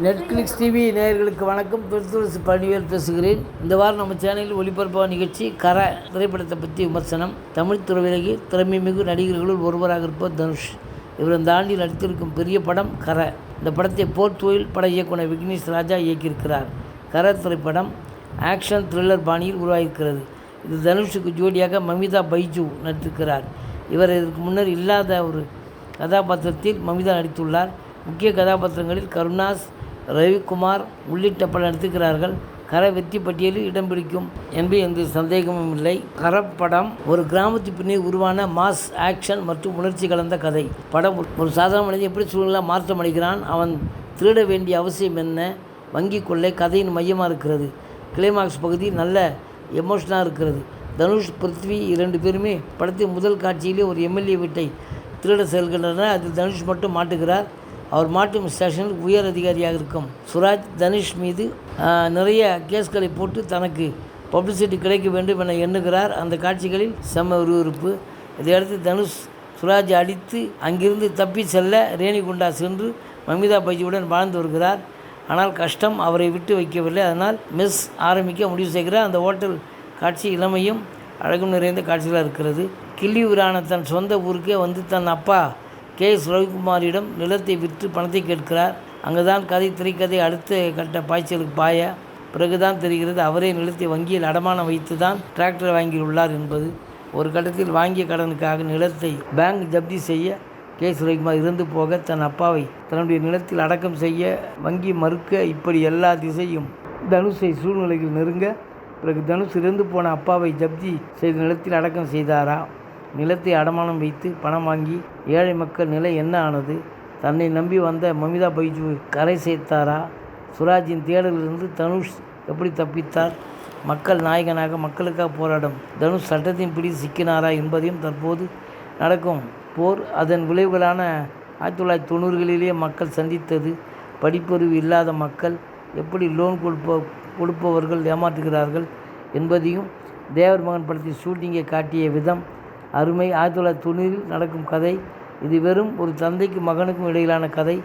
Netflix TV நேயர்களுக்கு வணக்கம். பெருத்துளசி பழனிவேல் பேசுகிறேன். இந்த வாரம் நம்ம சேனலில் ஒளிபரப்பான நிகழ்ச்சி கரை திரைப்படத்தை பற்றி விமர்சனம். தமிழ் துறையிலேயே திறமைமிகு நடிகர்களுள் ஒருவராக இருப்பவர் தனுஷ். இவர் இந்த ஆண்டில் நடித்திருக்கும் பெரிய படம் கரை. இந்த படத்தை போர் தொழில் பட இயக்குனர் விக்னேஷ் ராஜா இயக்கியிருக்கிறார். கரை திரைப்படம் ஆக்ஷன் த்ரில்லர் பாணியில் உருவாகியிருக்கிறது. இது தனுஷுக்கு ஜோடியாக மமிதா பைஜு நடித்திருக்கிறார். இவர் இதற்கு முன்னர் இல்லாத ஒரு கதாபாத்திரத்தில் மமிதா நடித்துள்ளார். முக்கிய கதாபாத்திரங்களில் கருணாஸ், ரவிக்குமார் உள்ளிட்ட பலர் நடித்திருக்கிறார்கள். கரை வெற்றி பட்டியலில் இடம் பிடிக்கும் என்பது எந்த சந்தேகமும் இல்லை. கரை படம் ஒரு கிராமத்து பின்னே உருவான மாஸ் ஆக்ஷன் மற்றும் உணர்ச்சி கலந்த கதை. படம் ஒரு சாதாரண மனிதன் எப்படி சூழ்நிலை மாற்றம் அடைகிறான், அவன் திருட வேண்டிய அவசியம் என்ன, வங்கி கொள்ளை கதையின் மையமாக இருக்கிறது. கிளைமாக்ஸ் பகுதி நல்ல எமோஷனாக இருக்கிறது. தனுஷ், பிருத்வி இரண்டு பேருமே படத்தின் முதல் காட்சியிலே ஒரு எம்எல்ஏ வீட்டை திருட செல்கின்றனர். அதில் தனுஷ் மட்டும் மாட்டுகிறார். அவர் மாட்டும் ஸ்டேஷனில் உயர் அதிகாரியாக இருக்கும் சுராஜ் தனுஷ் மீது நிறைய கேஸ்களை போட்டு தனக்கு பப்ளிசிட்டி கிடைக்க வேண்டும் என எண்ணுகிறார். அந்த காட்சிகளில் செம்ம விறுவிறுப்பு. இதையடுத்து தனுஷ் சுராஜ் அடித்து அங்கிருந்து தப்பி செல்ல ரேணிகுண்டா சென்று மமிதா பைஜுவுடன் வாழ்ந்து வருகிறார். ஆனால் கஷ்டம் அவரை விட்டு வைக்கவில்லை. அதனால் மெஸ் ஆரம்பிக்க முடிவு செய்கிறார். அந்த ஹோட்டல் காட்சி இளமையும் அழகும் நிறைந்த காட்சிகளாக இருக்கிறது. கிள்ளியூரான தன் சொந்த ஊருக்கே வந்து தன் அப்பா கே.எஸ். ரவிக்குமாரிடம் நிலத்தை விற்று பணத்தை கேட்கிறார். அங்குதான் கதை திரைக்கதை அடுத்த கட்ட பாய்ச்சலுக்கு பாய பிறகுதான் தெரிகிறது அவரே நிலத்தை வங்கியில் அடமானம் வைத்து தான் டிராக்டர் வாங்கியுள்ளார் என்பது. ஒரு கட்டத்தில் வாங்கிய கடனுக்காக நிலத்தை பேங்க் ஜப்தி செய்ய கே.எஸ். ரவிக்குமார் இறந்து போக தன் அப்பாவை தன்னுடைய நிலத்தில் அடக்கம் செய்ய வங்கி மறுக்க, இப்படி எல்லா திசையும் தனுஷை சூழ்நிலையில் நெருங்க, பிறகு தனுஷ் இறந்து போன அப்பாவை ஜப்தி செய்த நிலத்தில் அடக்கம் செய்தாரா, நிலத்தை அடமானம் வைத்து பணம் வாங்கி ஏழை மக்கள் நிலை என்ன ஆனது, தன்னை நம்பி வந்த மமிதா பைஜு கரை சேர்த்தாரா, சுராஜின் தேடலிலிருந்து தனுஷ் எப்படி தப்பித்தார், மக்கள் நாயகனாக மக்களுக்காக போராடும் தனுஷ் சட்டத்தின் பிடி சிக்கினாரா என்பதையும், தற்போது நடக்கும் போர், அதன் விளைவுகளான 1990களிலேயே மக்கள் சந்தித்தது, படிப்பறிவு இல்லாத மக்கள் எப்படி லோன் கொடுப்பவர்கள் ஏமாற்றுகிறார்கள் என்பதையும், தேவர் மகன் படத்தில் ஷூட்டிங்கை காட்டிய விதம் அருமை. 1990ல் நடக்கும் கதை இது. வெறும் ஒரு தந்தைக்கு மகனுக்கும் இடையிலான கதை.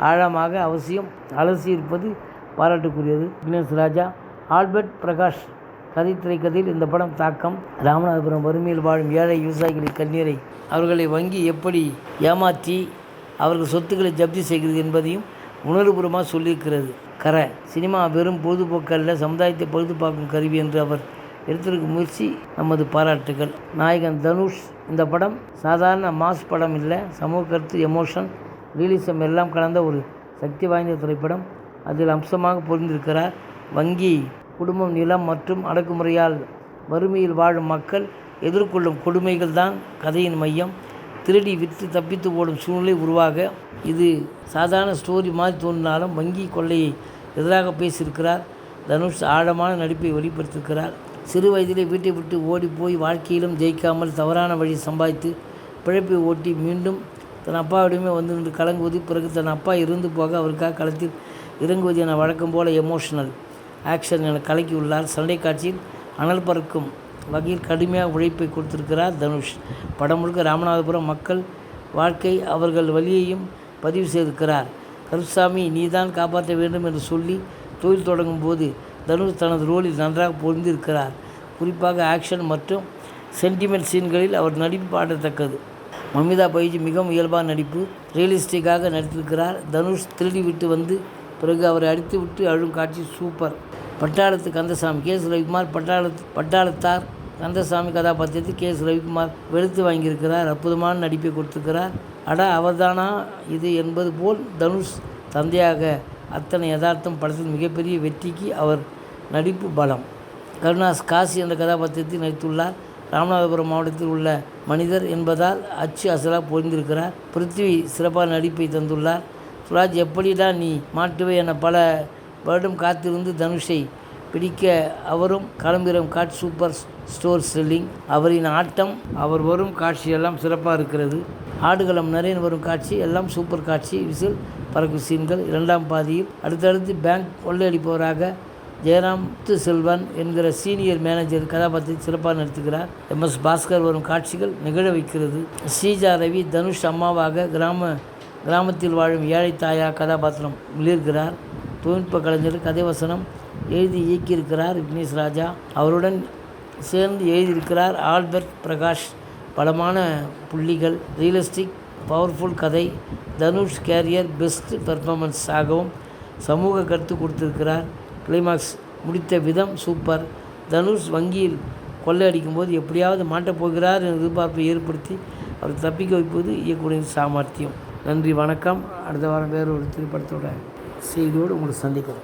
ஆழமாக அவசியம் அலசியிருப்பது பாராட்டுக்குரியது. விக்னேஷ் ராஜா, ஆல்பர்ட் பிரகாஷ் கதை திரைக்கதையில் இந்த படம் தாக்கம். ராமநாதபுரம் வறுமையில் வாழும் ஏழை விவசாயிகளின் கண்ணீரை அவர்களை வங்கி எப்படி ஏமாற்றி அவர்கள் சொத்துக்களை ஜப்தி செய்கிறது என்பதையும் உணர்வுபூர்வமாக சொல்லியிருக்கிறது. கரை சினிமா வெறும் பொழுதுபோக்கு அல்ல, சமுதாயத்தை பழுதுபார்க்கும் கருவி என்று அவர் எடுத்திருக்கும் முயற்சி நமது பாராட்டுகள். நாயகன் தனுஷ். இந்த படம் சாதாரண மாஸ் படம் இல்லை. சமூக கருத்து, எமோஷன், ரியலிசம் எல்லாம் கலந்த ஒரு சக்தி வாய்ந்த திரைப்படம். அதில் அம்சமாக பொருந்திருக்கிறார். வங்கி, குடும்பம், நிலம் மற்றும் அடக்குமுறையால் வறுமையில் வாழும் மக்கள் எதிர்கொள்ளும் கொடுமைகள் தான் கதையின் மையம். திருடி விற்று தப்பித்து ஓடும் சூழ்நிலை உருவாக இது சாதாரண ஸ்டோரி மாதிரி தோன்றினாலும் வங்கி கொள்ளையை எதிராக பேசியிருக்கிறார். தனுஷ் ஆழமான நடிப்பை வெளிப்படுத்தியிருக்கிறார். சிறு வயதிலே வீட்டை விட்டு ஓடி போய் வாழ்க்கையிலும் ஜெயிக்காமல் தவறான வழி சம்பாதித்து பிழைப்பை ஓட்டி மீண்டும் தன் அப்பாவிடமே வந்து நின்று கலங்குவது, பிறகு தன் அப்பா இருந்து போக அவருக்காக களத்தில் இறங்குவது என வழக்கம் போல எமோஷனல் ஆக்ஷன் என கலக்கியுள்ளார். சண்டை காட்சியில் அனல் பறக்கும் வகையில் கடுமையாக உழைப்பை கொடுத்திருக்கிறார் தனுஷ். படம் முழுக்க ராமநாதபுரம் மக்கள் வாழ்க்கை, அவர்கள் வழியையும் பதிவு செய்திருக்கிறார். கருசாமி நீதான் காப்பாற்ற வேண்டும் என்று சொல்லி தொழில் தொடங்கும் போது தனுஷ் தனது ரோலில் நன்றாக பொருந்திருக்கிறார். குறிப்பாக ஆக்ஷன் மற்றும் சென்டிமெண்ட் சீன்களில் அவர் நடிப்பு பாடத்தக்கது. மமிதா பைஜு மிகவும் இயல்பான நடிப்பு, ரியலிஸ்டிக்காக நடித்திருக்கிறார். தனுஷ் திருடி விட்டு வந்து பிறகு அவரை அடித்து விட்டு அழும் காட்சி சூப்பர். பட்டாளத்து கந்தசாமி. கே.எஸ். ரவிக்குமார் பட்டாளத்தார் கந்தசாமி கதாபாத்திரத்தில் கே.எஸ். ரவிக்குமார் வெளுத்து வாங்கியிருக்கிறார். அற்புதமான நடிப்பை கொடுத்திருக்கிறார். அவர்தானா இது என்பது போல் தனுஷ் தந்தையாக அத்தனை யதார்த்தம். படத்தில் மிகப்பெரிய வெற்றிக்கு அவர் நடிப்பு பலம். கருணாஸ் காசி என்ற கதாபாத்திரத்தில் நடித்துள்ளார். ராமநாதபுரம் மாவட்டத்தில் உள்ள மனிதர் என்பதால் அச்சு அசலாக பொழிந்திருக்கிறார். பிருத்வி சிறப்பான நடிப்பை தந்துள்ளார். சுராஜ் எப்படிடா நீ மாட்டுவே என பல வருடம் காத்திருந்து தனுஷை பிடிக்க அவரும் கிளம்புகிற காட்சி சூப்பர் ஸ்டோர் செல்லிங். அவரின் ஆட்டம், அவர் வரும் காட்சியெல்லாம் சிறப்பாக இருக்கிறது. ஆடுகளம் நிறைய வரும் காட்சி எல்லாம் சூப்பர் காட்சி. விசில் பறக்கும் சீன்கள். இரண்டாம் பாதியில் அடுத்தடுத்து பேங்க் கொள்ளையடிப்பவராக ஜெயராம் செல்வன் என்கிற சீனியர் மேனேஜர் கதாபாத்திரத்தில் சிறப்பாக நடித்துகிறார். எம்.எஸ். பாஸ்கர் வரும் காட்சிகள் நிகழ வைக்கிறது. ஸ்ரீஜா ரவி தனுஷ் அம்மாவாக கிராமத்தில் வாழும் ஏழை தாயா கதாபாத்திரம் மிளிர்கிறார். தொழில்நுட்ப கலைஞர், கதை வசனம் எழுதி இயக்கியிருக்கிறார் விக்னேஷ் ராஜா. அவருடன் சேர்ந்து எழுதியிருக்கிறார் ஆல்பர்ட் பிரகாஷ். பலமான புள்ளிகள், ரியலிஸ்டிக் பவர்ஃபுல் கதை, தனுஷ் கேரியர் பெஸ்ட் பெர்ஃபார்மன்ஸ் ஆகவும் சமூக கருத்து கொடுத்திருக்கிறார். கிளைமாக்ஸ் முடித்த விதம் சூப்பர். தனுஷ் வங்கியில் கொள்ளையடிக்கும்போது எப்படியாவது மாட்டப் போகிறார் என்ற எதிர்பார்ப்பை ஏற்படுத்தி அவர் தப்பிக்க வைப்பது இயக்குனரின் சாமர்த்தியம். நன்றி, வணக்கம். அடுத்த வாரம் வேறு ஒரு திரைப்படத்தோட செய்தியோடு உங்களை சந்திக்கிறேன்.